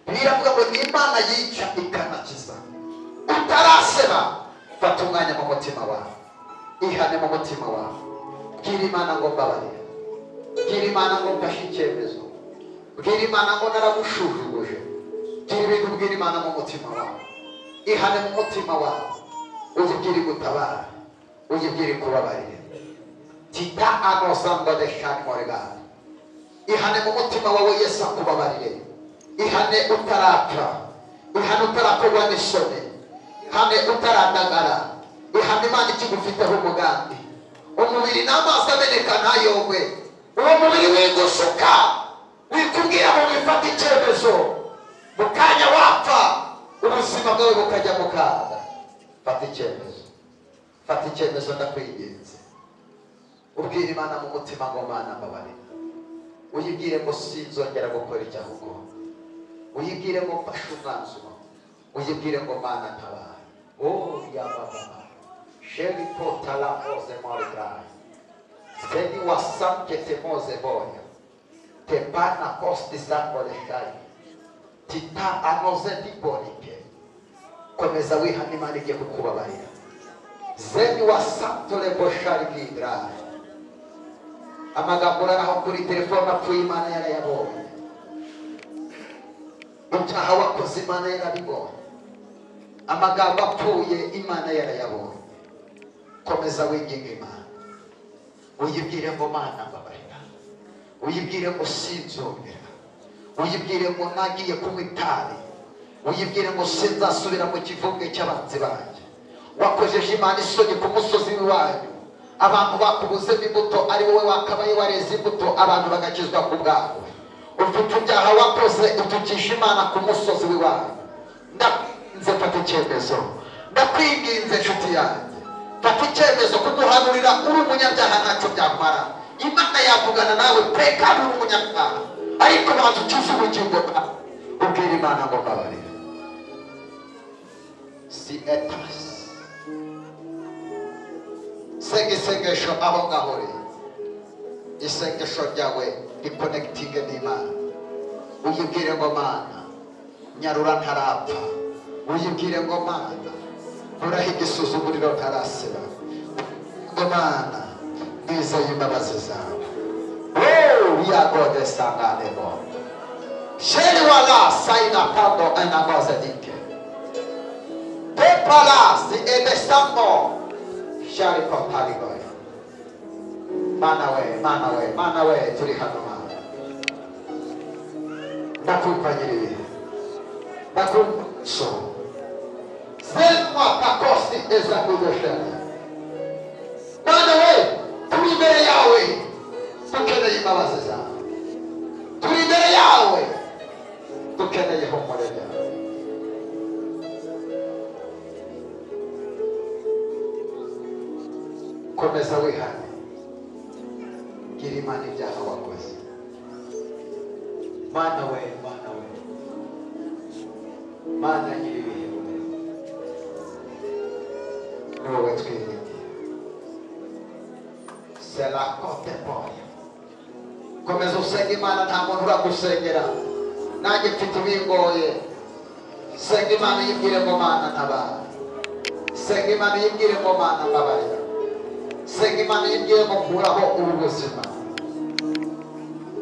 biravuga ngo ni Imana yica ikanakiza. Utaraseba, fata umwanya mu mutima wawe, ihane mu mutima wawe, bwira Imana ngo mbabarira, bwira Imana ngo mfashe icyemezo, bwira Imana ngo naragushujuguje, gira ibintu bwira Imana mu mutima wawe, ihane mu mutima wawe, uyibwire gutabara, uyibwire kubabarira. Tita anosanga de shani moregari, ihane mu mutima wawe Yesu akubabarire, ihane utarapfa, ihane utarakorwa n'isoni, ihane utarandagara, ihane Imana ikigufiteho umugambi. Umubiri n'amazi ameneka ntayogwe, uwo mubiri wigushuka wikubwira ngo wifate icyemezo, mu kanya wapfa ubuzima bwawe bukajya mu kaga. Fata icyemezo, fata icyemezo ndakwinginze, ubwire Imana mu mutima ngo Mana mbabarira, uyibwire ngo sinzongera gukora icyaha ukora, uyibwire ngo mfashe umwanzuro, uyibwire ngo Mana ntabara. Oh yababa sheri potala moze morigrai sedi wasanke te moze boya te pana kosti sangole shai tita anoze di bonike. Komeza wihana Imana igiye kukubabarira. Zedi wasanto le boshari gidrai. Amagambo araho kuri telefone apfuye Imana yarayabonye, ibyaha wakoze Imana yarabibonye, amagambo apfuye Imana yarayabonye. Komeza winginga Imana, uyibwire ngo Mana mbabarira, uyibwire ngo sinzongera, uyibwire ngo nagiye kunywa itabi, uyibwire ngo sinzasubira mu kivuge cy'abanzi banjye. Wakojeje Imana isoni ku musozi w'iwanyu, abantu bakubuzemo imbuto, ari wowe wakabaye wareze imbuto, abantu bagakizwa ku bwawe. Ufite ibyaha wakoze utukisha Imana ku musozi w'iwanyu. Ndakwinginze fata icyemezo, ndakwinginze nshuti yanjye, fata icyemezo kuduhanurira uri umunyabyaha ntacyo byamara. Imana yavugana nawe peka uri umunyabyaha, ariko banza ukize ubugingo bwawe, ubwire Imana ngo mbabarira. Si etasi senga isengesho aho ngaho rero, isengesho ryawe rikonekitinge n'Imana, uyibwire ngo Mana nyarura ntarapfa, uyibwire ngo Mana uraho igisuzuguriro ntaraseba, ngo Mana nizeye imbabazi zawe. Yagode sangane bo sheri wala saina pando anagoze dike pepala si edesambo shari kopali goya. Mana we turi hano Mana, ndakumpanyiriye, ndakumso zelma kakosi ezakudoshere. Mana we turi imbere yawe, dukeneye imbabazi zawe, turi imbere yawe dukeneye ihumure ryawe. Komeza wihane, gira Imana ibyaha wakoze. Mana we Mana nyiribihe ni wowe twiringiye. C'est la contemporaine. Komeza usenge Imana, nta muntu uragusengera, nanjye mfite ibingoye. Senga Imana yibwire ngo Mana ntabara, senga Imana yibwire ngo Mana mbabarira, senga Imana yibwire ngo nkuraho ubu buzima.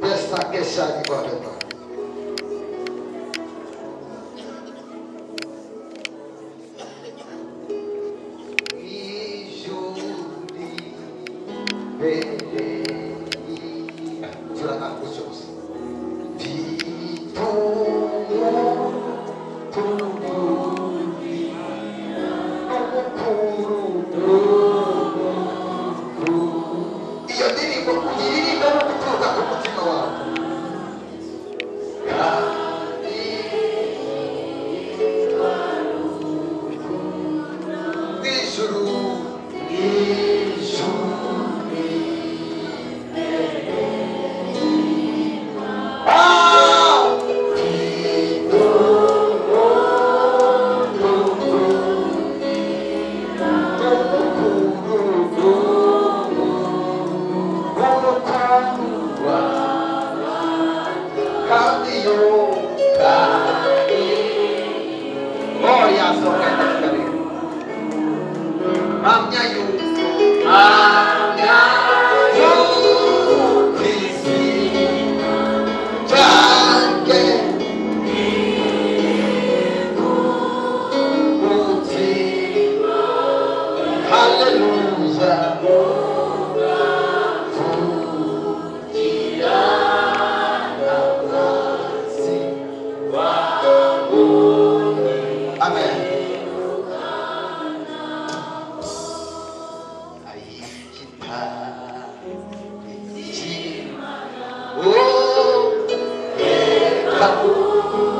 Desa kesha nigoreba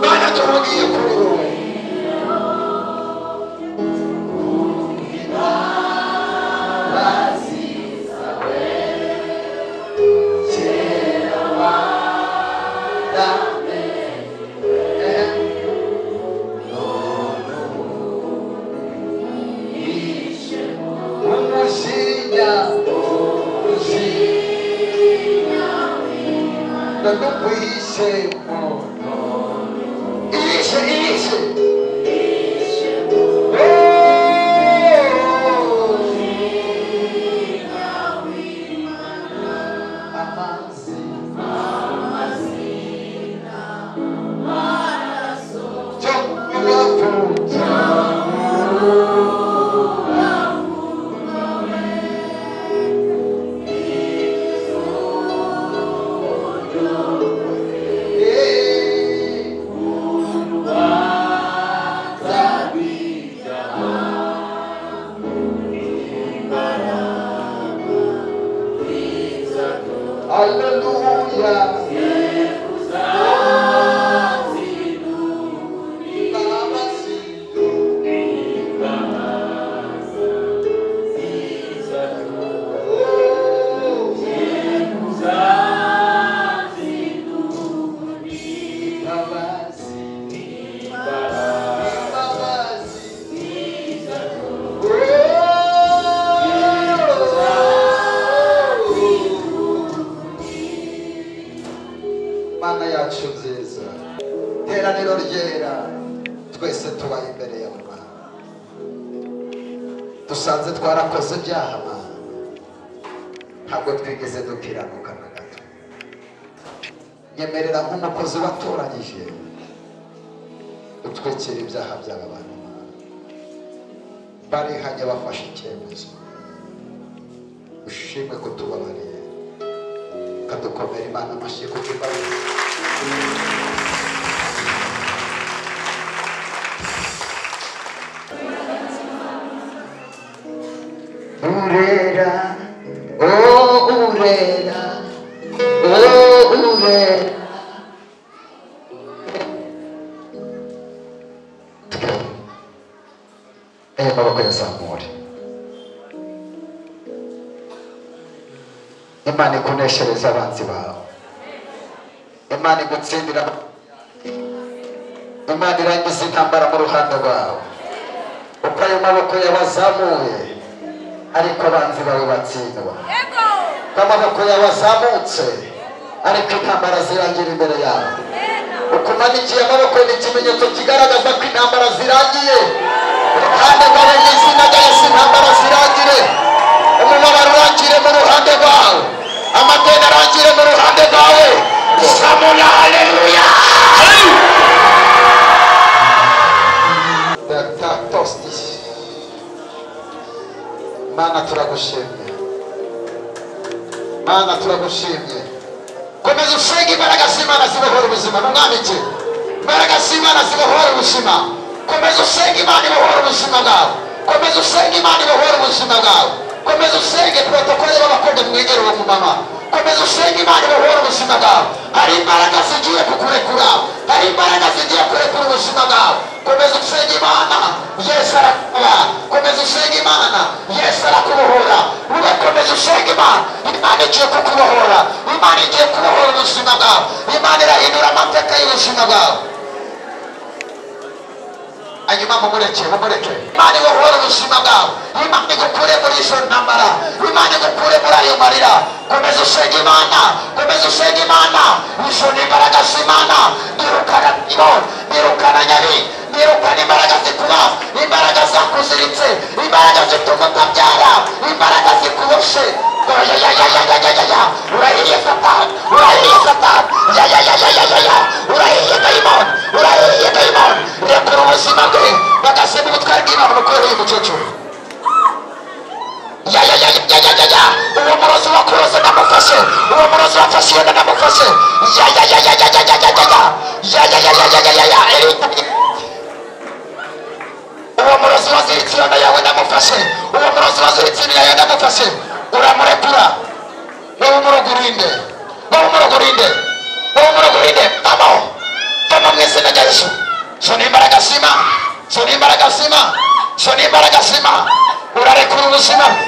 Mana tumugiye kuri wowe Mana yacu nziza, teraniro ryera, twese tubaye imbere yawe Mana. Dusanze twarakoze ibyaha Mana, ntabwo twigeze dukiranuka na gato. Nyemerera nk'umukozi watoranyije, utwekere ibyaha by'aba bantu Mana. Barihanye bafashe icyemezo, ushimwe ko tubabariye. Kadukomere Imana amashyi kuko imbabazi. Urera, oh urera, oh urera. Maboko yazamure. Imana ikuneshereza abanzi bawe. Imana igutsindira. Imana irangiza intambara mu ruhande rwawe. Uko ayo maboko yabazamuye, ariko abanzi bawe batsindwa. Amaboko yazamutse, ariko intambara zirangira imbere yawe. Ukumanikiye amaboko ni ikimenyetso kigaragaza ko intambara zirangiye. Uruhande rwawe n'izina rya Yesu intambara zirangire. Umubabaro urangire mu ruhande rwawe. Amadeni arangire mu ruhande rwawe. Samuna haleluya. Dr. Tosti. Mana turagushimye. Mana turagushimye. Komeza usenge imbaraga z'Imana zibohora ubuzima n'umwamike. Imbaraga z'Imana zibohora ubuzima. Komeza usenge Imana ibohora ubuzima bwawe. Komeza usenge Imana ibohora ubuzima bwawe. Komeza usenge protokole y'abakobwa mwegere uwo mumama. Komeza usenge Imana ibohora ubuzima bwawe. Hari imbaraga zigiye kukurekura. Hari imbaraga zigiye kurekura ubuzima bwawe. Komeza usenge Imana. Yesu arakubara. Komeza usenge Imana. Yesu arakubohora. Ube komeza usenge Imana. Imana igiye kukubohora. Imana igiye kubohora ubuzima bwawe. Imana irahindura amateka y'ubuzima bwawe. Hanyuma mumureke. Imana ibohora ubuzima bwawe. Imana igukure muri izo ntambara. Imana igukure muri ayo marira. Komeza usenge Imana. Komeza usenge Imana. Izo ni imbaraga z'Imana. Nirukana imoni. Nirukana nyari. Nirukana imbaraga zikuba. Imbaraga zakuziritse. Imbaraga zituma utabyara. Imbaraga zikuboshe. Urahiye Satani. Urahiye Satani. Urahiye dayimoni. Urahiye dayimoni. Rekura ubuzima bwe. Bagasema ubutware bw'Imana mukuru y'umukecuru. Uwo murozi wakuroze ndamufashe. Uwo murozi wafashe iyo ndamufashe. Uwo murozi waziritse iyo yawe ndamufashe. Uwo murozi waziritse iyo yawe ndamufashe. Uramurekuye urinde vamo mu izina rya Yesu. Soni imbaraga zima urarekura ubuzima bwe.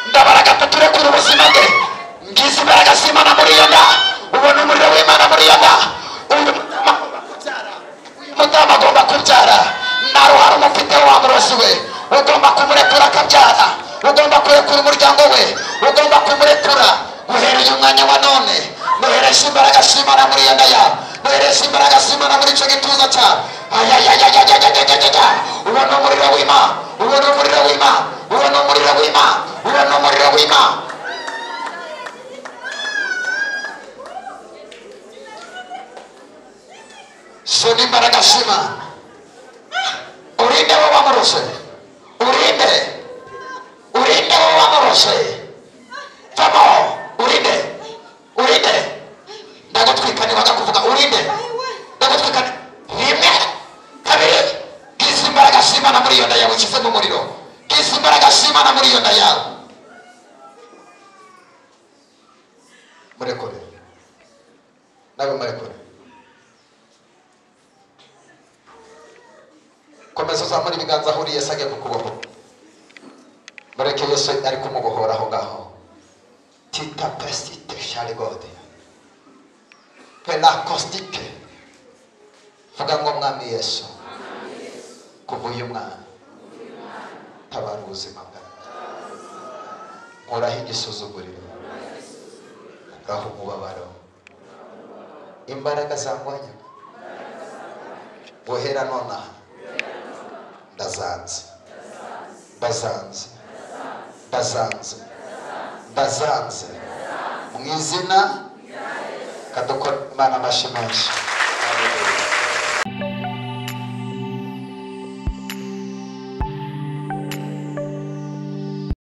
Ndabara gatatu rekura ubuzima bwe. Ngize imbaraga z'Imana muri iyo nda. Ubona umuriro w'Imana muri iyo nda. Uyu mudamu agomba kubyara. Nta ruhare umufite wamurozi we. Ugomba kumurekura akabyara. Ugomba kurekura umuryango we. Ugomba kumurekura uhereye umwanya wa none. Muhereshe imbaraga z'Imana muri iyo nda yawe. Muhereshe imbaraga z'Imana muri icyo gituza cyawe. Ubona umuriro w'Imana. Ubona umuriro w'Imana. Ubona umuriro w'Imana. Ubona umuriro w'Imana. Soni imbaraga z'Imana. Urinde wowe wamurose. Urinde wowe wamurose. Vamo. Urinde. Ndagutwika niba ndakuvuga urinde. Ndagutwika rimwe kabiri. Gize imbaraga z'Imana muri iyo nda yawe ukize mu muriro. Gize imbaraga z'Imana muri iyo nda yawe. Murekure. Nawe murekure. Komeza uzamura ibiganza aho uri Yesu agiye kukubohora. Mureke Yesu ari kumubohora aho ngaho. Tita pesite shari gode. Pelakostike. Vuga ngo mwami Yesu. Kuva uyu mwana. Tabara ubuzima bwawe. Nkuraho igisuzuguriro. Nkuraho umubabaro. Imbaraga zangwanyaga. Guhera nonaha. Ndazanze mu izina kadukora Imana amashyi menshi.